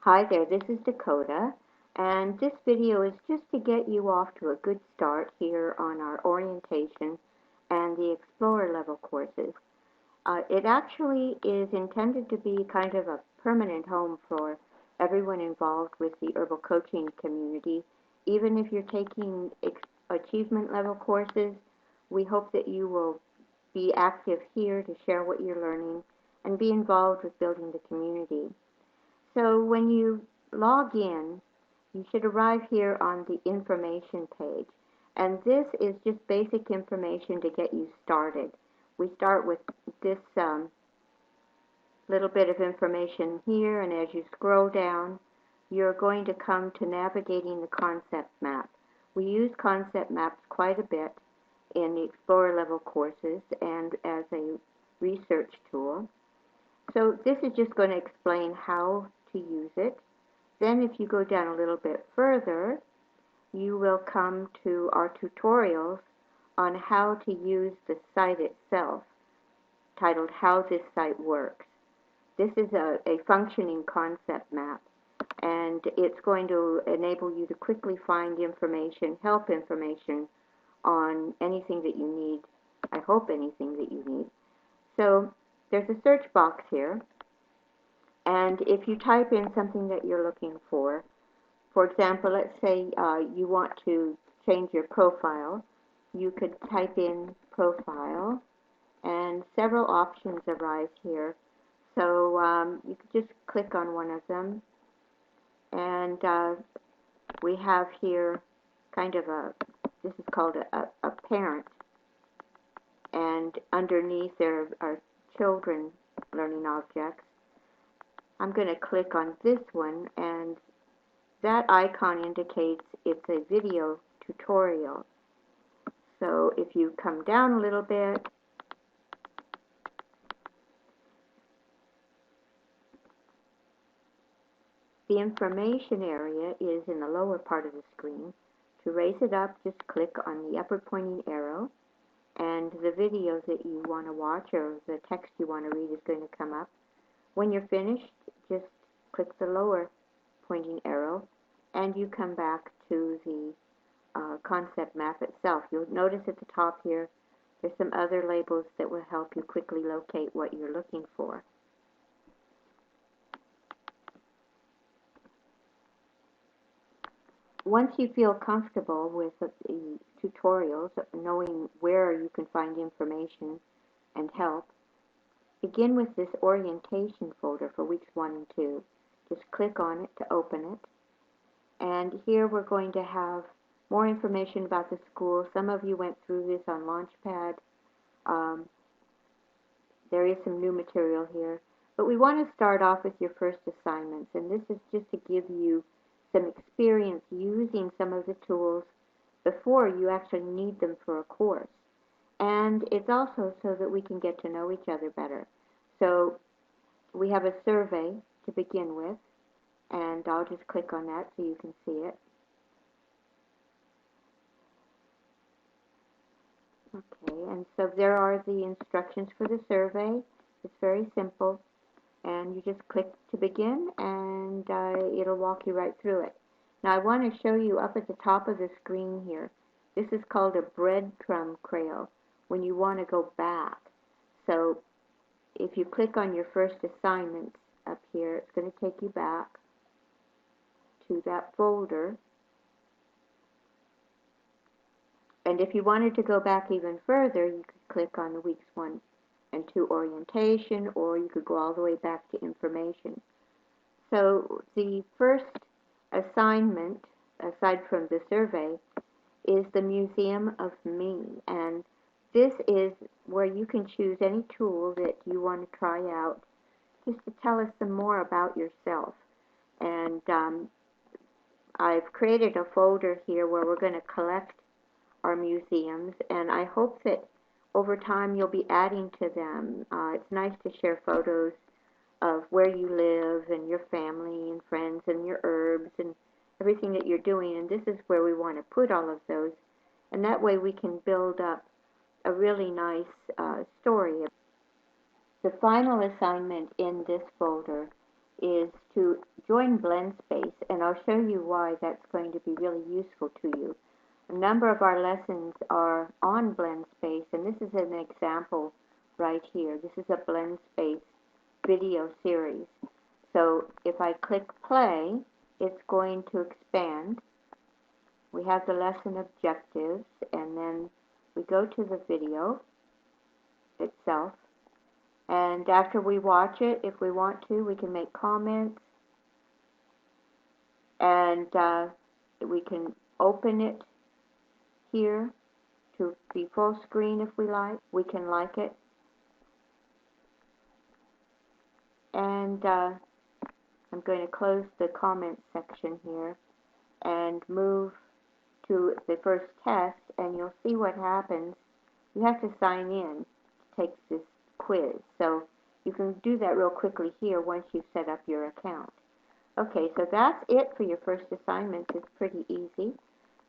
Hi there, this is Dakota, and this video is just to get you off to a good start here on our orientation and the Explorer level courses. It actually is intended to be kind of a permanent home for everyone involved with the herbal coaching community. Even if you're taking achievement level courses, we hope that you will be active here to share what you're learning and be involved with building the community. So when you log in, you should arrive here on the information page. And this is just basic information to get you started. We start with this little bit of information here, and as you scroll down, you're going to come to navigating the concept map. We use concept maps quite a bit in the Explorer level courses and as a research tool. So this is just going to explain how to use it. Then if you go down a little bit further, you will come to our tutorials on how to use the site itself, titled How This Site Works. This is a functioning concept map, and it's going to enable you to quickly find information, help information on anything that you need. I hope anything that you need. So there's a search box here, and if you type in something that you're looking for example, let's say you want to change your profile, you could type in profile, and several options arise here. So you could just click on one of them, and we have here kind of this is called a parent, and underneath there are children learning objects. I'm going to click on this one, and that icon indicates it's a video tutorial. So if you come down a little bit, the information area is in the lower part of the screen. To raise it up, just click on the upper pointing arrow, and the video that you want to watch or the text you want to read is going to come up. When you're finished, just click the lower pointing arrow, and you come back to the concept map itself. You'll notice at the top here, there's some other labels that will help you quickly locate what you're looking for. Once you feel comfortable with the tutorials, knowing where you can find information and help, begin with this orientation folder for weeks 1 and 2. Just click on it to open it. And here we're going to have more information about the school. Some of you went through this on Launchpad. There is some new material here. But we want to start off with your first assignments, and this is just to give you some experience using some of the tools before you actually need them for a course. And it's also so that we can get to know each other better. So we have a survey to begin with, and I'll just click on that so you can see it. Okay, and so there are the instructions for the survey. It's very simple, and you just click to begin, and it'll walk you right through it. Now I want to show you up at the top of the screen here. This is called a breadcrumb trail when you want to go back. So if you click on your first assignment up here, it's going to take you back to that folder. And if you wanted to go back even further, you could click on the weeks 1 and 2 orientation, or you could go all the way back to information. So the first assignment, aside from the survey, is the Museum of Me. And this is where you can choose any tool that you want to try out just to tell us some more about yourself. And I've created a folder here where we're going to collect our museums, and I hope that over time you'll be adding to them. It's nice to share photos of where you live and your family and friends and your herbs and everything that you're doing, and this is where we want to put all of those, and that way we can build up a really nice story. The final assignment in this folder is to join Blend Space, and I'll show you why that's going to be really useful to you. A number of our lessons are on Blend Space, and this is an example right here. This is a Blend Space video series. So if I click play, it's going to expand. We have the lesson objectives, and then we go to the video itself. And after we watch it, if we want to, we can make comments, and we can open it here to be full screen if we like. We can like it. And I'm going to close the comments section here and move to the first test, and you'll see what happens. You have to sign in to take this quiz. So you can do that real quickly here once you've set up your account. Okay, so that's it for your first assignment. It's pretty easy.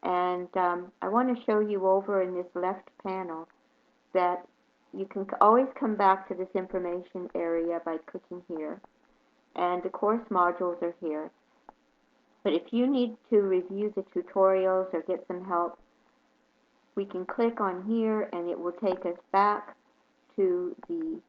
And I want to show you over in this left panel that you can always come back to this information area by clicking here. And the course modules are here. But if you need to review the tutorials or get some help, we can click on here and it will take us back to the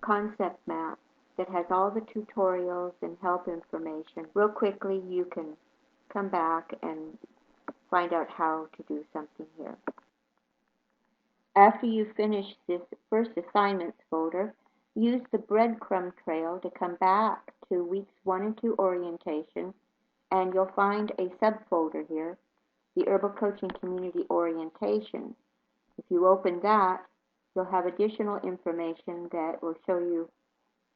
concept map that has all the tutorials and help information. Real quickly, you can come back and find out how to do something here. After you finish this first assignments folder, use the breadcrumb trail to come back to weeks 1 and 2 orientation, and you'll find a subfolder here, the Herbal Coaching Community Orientation. If you open that, you'll have additional information that will show you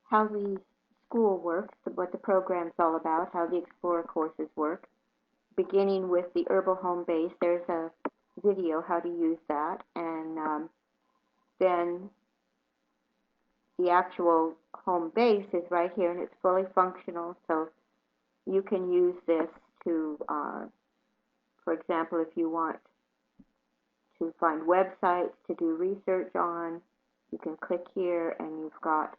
how the school works, what the program's all about, how the Explorer courses work. Beginning with the Herbal Home Base, there's a video how to use that, and then the actual home base is right here, and it's fully functional, so you can use this to, for example, if you want to find websites to do research on, you can click here and you've got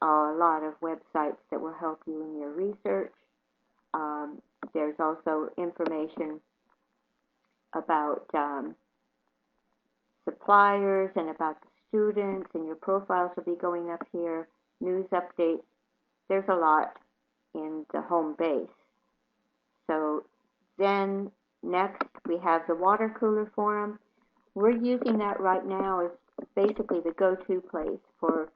a lot of websites that will help you in your research. There's also information about suppliers and about the students, and your profiles will be going up here, news updates. There's a lot in the home base. So then next we have the water cooler forum. We're using that right now as basically the go-to place for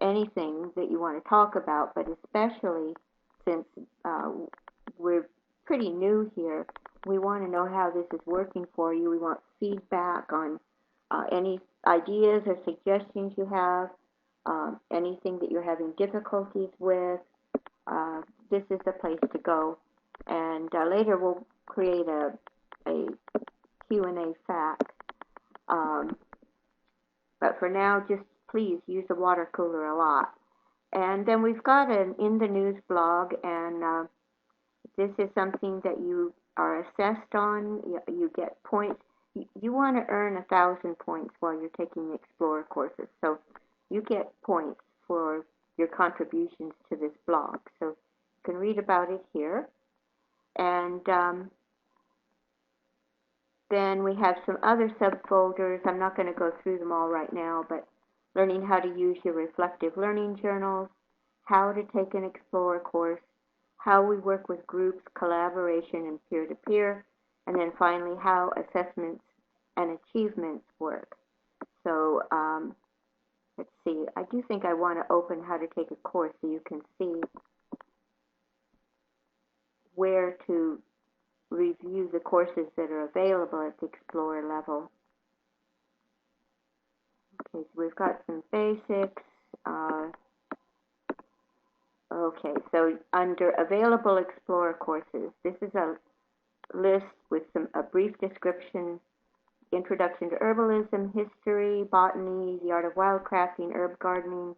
anything that you want to talk about, but especially since we're pretty new here, we want to know how this is working for you. We want feedback on any ideas or suggestions you have, anything that you're having difficulties with. This is the place to go. And later we'll create a Q&A FAQ. But for now, just please use the water cooler a lot. And then we've got an In the News blog, and this is something that you are assessed on. You get points. You want to earn 1,000 points while you're taking the Explorer courses. So you get points for your contributions to this blog. So you can read about it here. And then we have some other subfolders. I'm not going to go through them all right now, but learning how to use your reflective learning journals, how to take an Explorer course, how we work with groups, collaboration, and peer-to-peer, and then finally how assessments and achievements work. So let's see, I do think I want to open how to take a course so you can see where to review the courses that are available at the Explorer level. Okay, so we've got some basics. Okay, so under Available Explorer Courses, this is a list with a brief description, Introduction to Herbalism, History, Botany, the Art of Wildcrafting, Herb Gardening,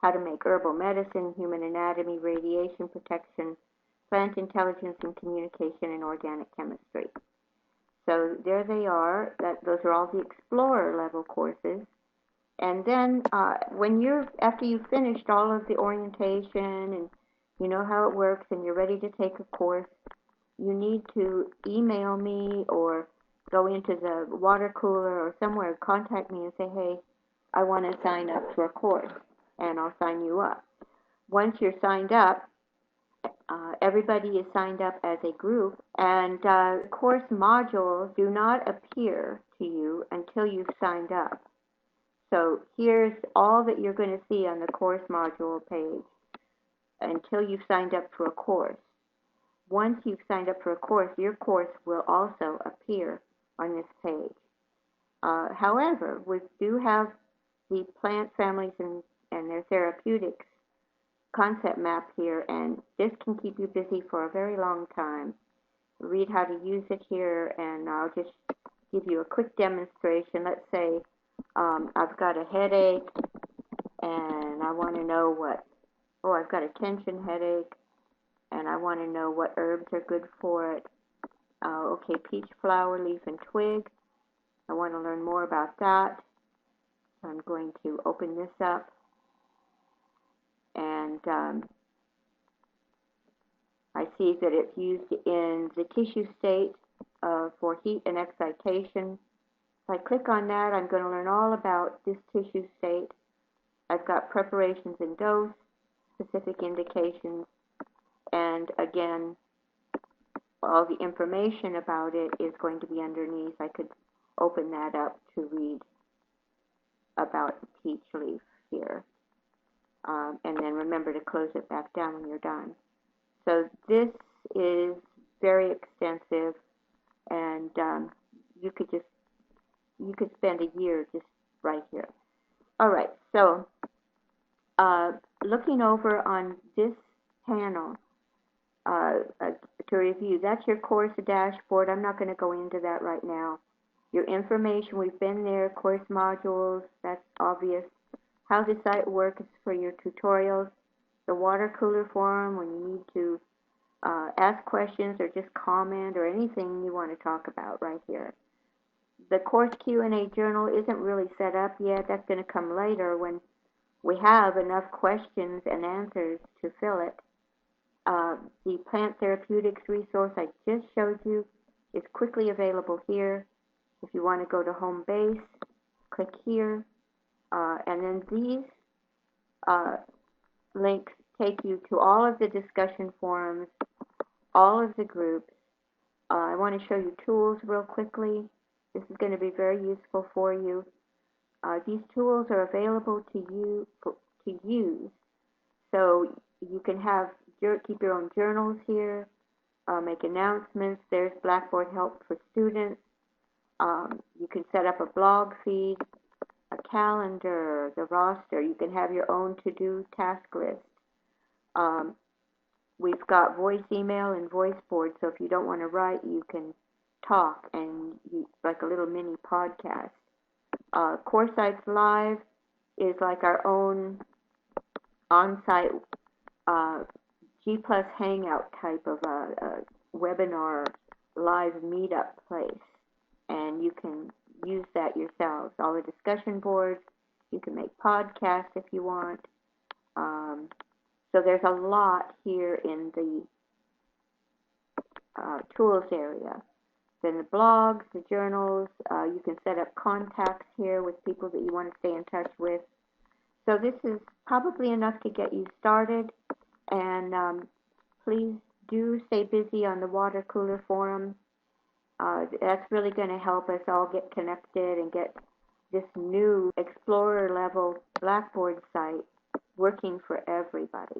How to Make Herbal Medicine, Human Anatomy, Radiation Protection, Plant Intelligence and Communication, and Organic Chemistry. So there they are. Those are all the Explorer level courses. And then after you've finished all of the orientation and you know how it works and you're ready to take a course, you need to email me or go into the water cooler or somewhere, contact me and say, hey, I want to sign up for a course, and I'll sign you up. Once you're signed up, everybody is signed up as a group, and course modules do not appear to you until you've signed up. So here's all that you're going to see on the course module page until you've signed up for a course. Once you've signed up for a course, your course will also appear on this page. However, we do have the plant families and their therapeutics concept map here, and this can keep you busy for a very long time. Read how to use it here, and I'll just give you a quick demonstration. Let's say I've got a headache, and I want to know I've got a tension headache, and I want to know what herbs are good for it. Okay, peach flower, leaf, and twig. I want to learn more about that. So I'm going to open this up, and I see that it's used in the tissue state for heat and excitation. If I click on that, I'm going to learn all about this tissue state. I've got preparations and dose, specific indications, and again, all the information about it is going to be underneath. I could open that up to read about the peach leaf here. And then remember to close it back down when you're done. So this is very extensive, and you could spend a year just right here. All right, so looking over on this panel to review, that's your course dashboard. I'm not going to go into that right now. Your information, we've been there, course modules, that's obvious. How the site works for your tutorials, the water cooler forum when you need to ask questions or just comment or anything you want to talk about right here. The course Q&A journal isn't really set up yet. That's going to come later when we have enough questions and answers to fill it. The plant therapeutics resource I just showed you is quickly available here. If you want to go to home base, click here. And then these links take you to all of the discussion forums, all of the groups. I want to show you tools real quickly. This is going to be very useful for you. These tools are available to you to use. So you can keep your own journals here, make announcements. There's Blackboard help for students. You can set up a blog feed, a calendar, the roster. You can have your own to-do task list. We've got voice email and voice board, so if you don't want to write, you can talk, and like a little mini podcast. Course Sites Live is like our own on-site G+ Hangout type of a webinar live meetup place, and you can use that yourselves. All the discussion boards, you can make podcasts if you want. So there's a lot here in the tools area. Then the blogs, the journals, you can set up contacts here with people that you want to stay in touch with. So this is probably enough to get you started, and please do stay busy on the water cooler forum. That's really going to help us all get connected and get this new Explorer level Blackboard site working for everybody.